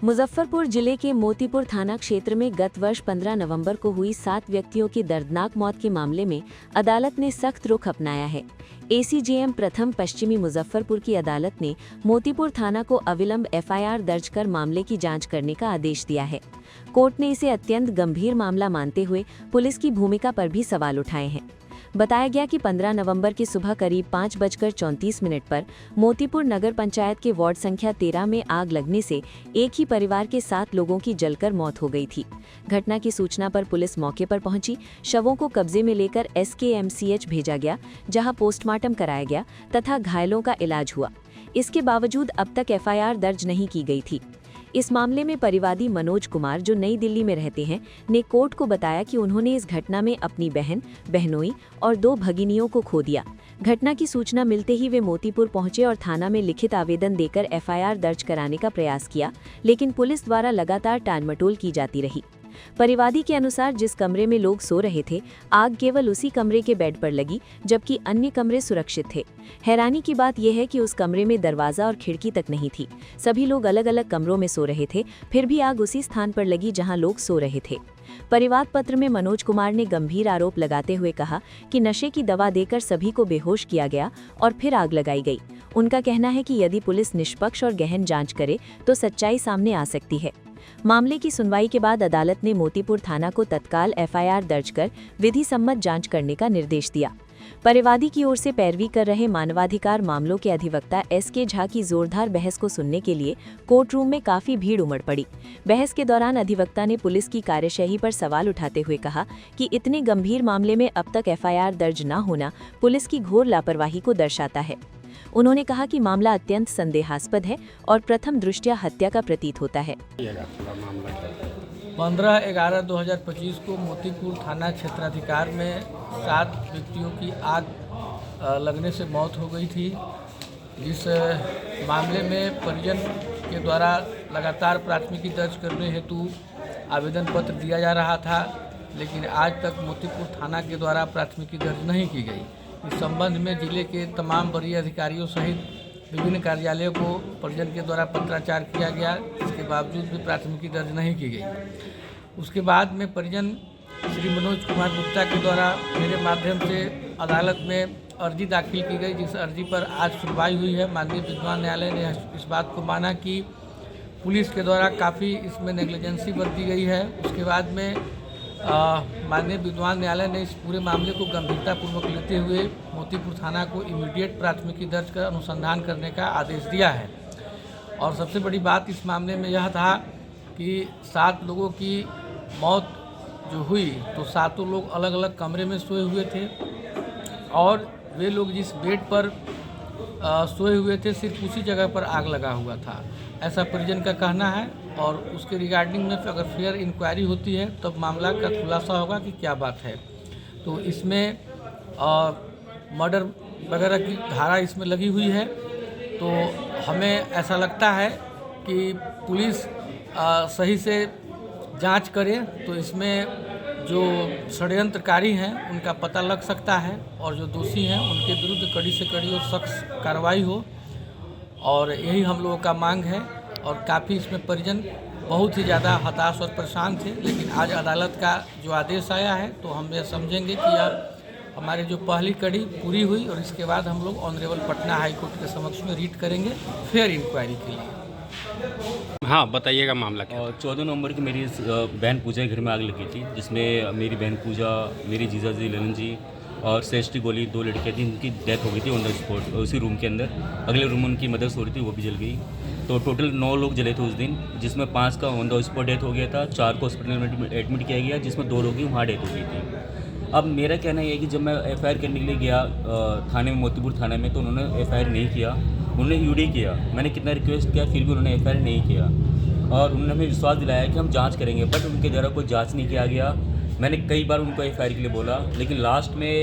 मुजफ्फरपुर जिले के मोतीपुर थाना क्षेत्र में गत वर्ष 15 नवंबर को हुई 7 व्यक्तियों की दर्दनाक मौत के मामले में अदालत ने सख्त रुख अपनाया है। एसीजेएम प्रथम पश्चिमी मुजफ्फरपुर की अदालत ने मोतीपुर थाना को अविलंब एफआईआर दर्ज कर मामले की जांच करने का आदेश दिया है। कोर्ट ने इसे अत्यंत गंभीर मामला मानते हुए पुलिस की भूमिका पर भी सवाल उठाए हैं। बताया गया कि 15 नवंबर की सुबह करीब 5:34 पर मोतीपुर नगर पंचायत के वार्ड संख्या 13 में आग लगने से एक ही परिवार के 7 लोगों की जलकर मौत हो गई थी। घटना की सूचना पर पुलिस मौके पर पहुंची, शवों को कब्जे में लेकर एसकेएमसीएच भेजा गया, जहां पोस्टमार्टम कराया गया तथा घायलों का इलाज हुआ। इसके बावजूद अब तक एफआईआर दर्ज नहीं की गई थी। इस मामले में परिवादी मनोज कुमार, जो नई दिल्ली में रहते हैं, ने कोर्ट को बताया कि उन्होंने इस घटना में अपनी बहन, बहनोई और 2 भगिनियों को खो दिया। घटना की सूचना मिलते ही वे मोतीपुर पहुंचे और थाना में लिखित आवेदन देकर एफआईआर दर्ज कराने का प्रयास किया, लेकिन पुलिस द्वारा लगातार टालमटोल की जाती रही। परिवादी के अनुसार जिस कमरे में लोग सो रहे थे, आग केवल उसी कमरे के बेड पर लगी, जबकि अन्य कमरे सुरक्षित थे। हैरानी की बात यह है कि उस कमरे में दरवाजा और खिड़की तक नहीं थी। सभी लोग अलग अलग कमरों में सो रहे थे, फिर भी आग उसी स्थान पर लगी जहां लोग सो रहे थे। परिवाद पत्र में मनोज कुमार ने गंभीर आरोप लगाते हुए कहा कि नशे की दवा देकर सभी को बेहोश किया गया और फिर आग लगाई गई। उनका कहना है कि यदि पुलिस निष्पक्ष और गहन जांच करे तो सच्चाई सामने आ सकती है। मामले की सुनवाई के बाद अदालत ने मोतीपुर थाना को तत्काल एफआईआर दर्ज कर विधि सम्मत जांच करने का निर्देश दिया। परिवादी की ओर से पैरवी कर रहे मानवाधिकार मामलों के अधिवक्ता एसके झा की जोरदार बहस को सुनने के लिए कोर्ट रूम में काफी भीड़ उमड़ पड़ी। बहस के दौरान अधिवक्ता ने पुलिस की कार्यशैली पर सवाल उठाते हुए कहा कि इतने गंभीर मामले में अब तक एफआईआर दर्ज न होना पुलिस की घोर लापरवाही को दर्शाता है। उन्होंने कहा कि मामला अत्यंत संदेहास्पद है और प्रथम दृष्टया हत्या का प्रतीत होता है। 15/11/2025 को मोतीपुर थाना क्षेत्राधिकार में 7 व्यक्तियों की आग लगने से मौत हो गई थी। जिस मामले में परिजन के द्वारा लगातार प्राथमिकी दर्ज करने हेतु आवेदन पत्र दिया जा रहा था, लेकिन आज तक मोतीपुर थाना के द्वारा प्राथमिकी दर्ज नहीं की गई। इस संबंध में जिले के तमाम वरीय अधिकारियों सहित विभिन्न कार्यालयों को परिजन के द्वारा पत्राचार किया गया, इसके बावजूद भी प्राथमिकी दर्ज नहीं की गई। उसके बाद में परिजन श्री मनोज कुमार गुप्ता के द्वारा मेरे माध्यम से अदालत में अर्जी दाखिल की गई, जिस अर्जी पर आज सुनवाई हुई है। माननीय विद्वान न्यायालय ने इस बात को माना कि पुलिस के द्वारा काफ़ी इसमें नेग्लिजेंसी बरती गई है। उसके बाद में माननीय विद्वान न्यायालय ने इस पूरे मामले को गंभीरतापूर्वक लेते हुए मोतीपुर थाना को इमीडिएट प्राथमिकी दर्ज कर अनुसंधान करने का आदेश दिया है। और सबसे बड़ी बात इस मामले में यह था कि 7 लोगों की मौत जो हुई तो 7 लोग अलग अलग कमरे में सोए हुए थे और वे लोग जिस बेड पर सोए हुए थे सिर्फ उसी जगह पर आग लगा हुआ था, ऐसा परिजन का कहना है। और उसके रिगार्डिंग में अगर फेयर इंक्वायरी होती है तब मामला का खुलासा होगा कि क्या बात है। तो इसमें मर्डर वगैरह की धारा इसमें लगी हुई है, तो हमें ऐसा लगता है कि पुलिस सही से जांच करे तो इसमें जो षड्यंत्रकारी हैं उनका पता लग सकता है और जो दोषी हैं उनके विरुद्ध कड़ी से कड़ी और सख्त कार्रवाई हो, और यही हम लोगों का मांग है। और काफ़ी इसमें परिजन बहुत ही ज़्यादा हताश और परेशान थे, लेकिन आज अदालत का जो आदेश आया है तो हम ये समझेंगे कि यह हमारी जो पहली कड़ी पूरी हुई और इसके बाद हम लोग ऑनरेबल पटना हाई कोर्ट के समक्ष में रीट करेंगे फेयर इंक्वायरी के लिए। हाँ, बताइएगा मामला क्या। 14 नवंबर की मेरी बहन पूजा के घर में आग लगी थी, जिसमें मेरी बहन पूजा, मेरी जीजा जी ललन जी और श्रेष्ठी गोली 2 लड़कियाँ थी, उनकी डेथ हो गई थी ऑन द स्पॉट उसी रूम के अंदर। अगले रूम उनकी मदर सो रही थी, वो भी जल गई। तो टोटल 9 लोग जले थे उस दिन, जिसमें 5 का ऑन द स्पॉट डेथ हो गया था, 4 को हॉस्पिटल में एडमिट किया गया, जिसमें 2 लोगों की वहाँ डेथ हो गई थी। अब मेरा कहना यह है कि जब मैं एफआईआर करने के लिए गया थाने में, मोतीपुर थाने में, तो उन्होंने एफआईआर नहीं किया, उन्होंने यूडी किया। मैंने कितना रिक्वेस्ट किया फिर भी उन्होंने एफआईआर नहीं किया और उन्होंने हमें विश्वास दिलाया कि हम जांच करेंगे, बट उनके द्वारा कोई जांच नहीं किया गया। मैंने कई बार उनको एफआईआर के लिए बोला, लेकिन लास्ट में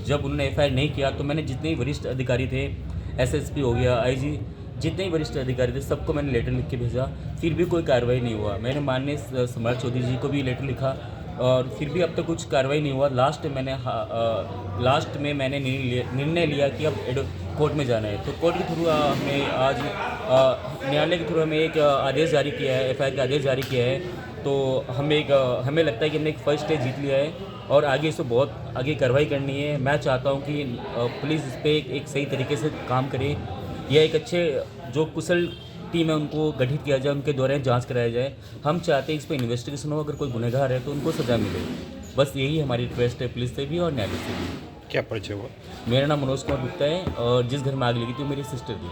जब उन्होंने एफआईआर नहीं किया तो मैंने जितने भी वरिष्ठ अधिकारी थे, एसएसपी हो गया, आईजी, जितने भी वरिष्ठ अधिकारी थे सबको मैंने लेटर लिख के भेजा, फिर भी कोई कार्रवाई नहीं हुआ। मैंने माननीय सम्राट चौधरी जी को भी लेटर लिखा और फिर भी अब तक कुछ कार्रवाई नहीं हुआ। लास्ट में मैंने निर्णय लिया कि अब कोर्ट में जाना है। तो कोर्ट के थ्रू हमें आज न्यायालय के थ्रू हमें एक आदेश जारी किया है, एफआईआर का आदेश जारी किया है। तो हमें लगता है कि हमने एक फर्स्ट स्टेज जीत लिया है और आगे इसको बहुत आगे कार्रवाई करनी है। मैं चाहता हूँ कि पुलिस इस पर एक सही तरीके से काम करे या एक अच्छे जो कुशल टीम है उनको गठित किया जाए, उनके द्वारा जांच कराया जाए। हम चाहते हैं इस पर इन्वेस्टिगेशन हो, अगर कोई गुनहगार है तो उनको सज़ा मिले। बस यही हमारी रिक्वेस्ट है पुलिस से भी और न्यायालय से भी। क्या परिचय हुआ? मेरा नाम मनोज कुमार गुप्ता है और जिस घर में आग लगी थी वो मेरी सिस्टर थी।